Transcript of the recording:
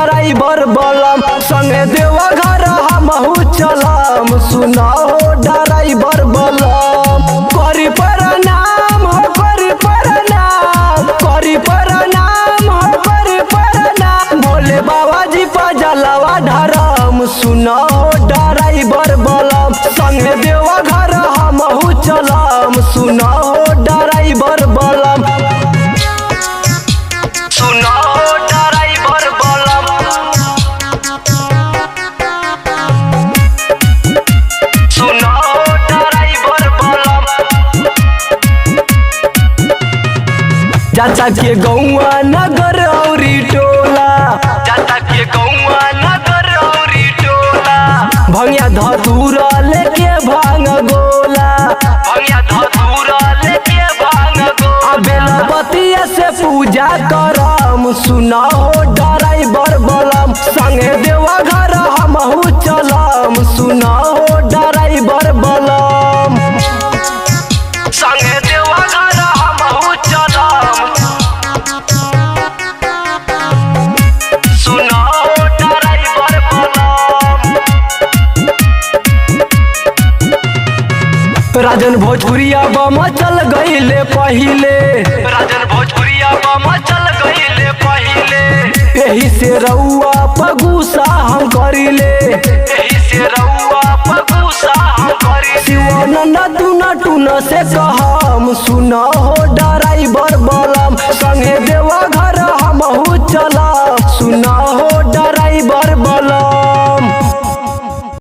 driver बलम संगे देवा घर हमहू चलम सुना हो ड्राइवर बलम करी प्रणाम हो करी प्रणाम करी प्रणाम हो करी प्रणाम भोले बाबा जी पर जलवा धरम सुना हो ड्राइवर बलम संगे देवा घर हमहू चलम सुना हो ड्राइवर बलम सुना हो ड्राइवर बलम सुना हो ड्राइवर बलम जाता के गौआ नगर औरी टोला जाता के गौआ नगर औरी टोला भंगिया धतूरा लेके भांग गोला भंगिया धतूरा लेके भांग गोला बेलबतिया से पूजा करम सुना हो ड्राइवर बलम संगे देवा घर हमहू चलम सुना हो ड्राइवर बलम संगे देवा घर हमहू चलम सुना हो ड्राइवर बलम राजन भोजपुरिया बम चल गईले पहिले राजन भोजपुरिया बम चल गईले पहिले यही से रउआ पगुसा हम करिले यही से रउआ पगुसा हम करिले शिवानंद टूना टूना से कहम सुना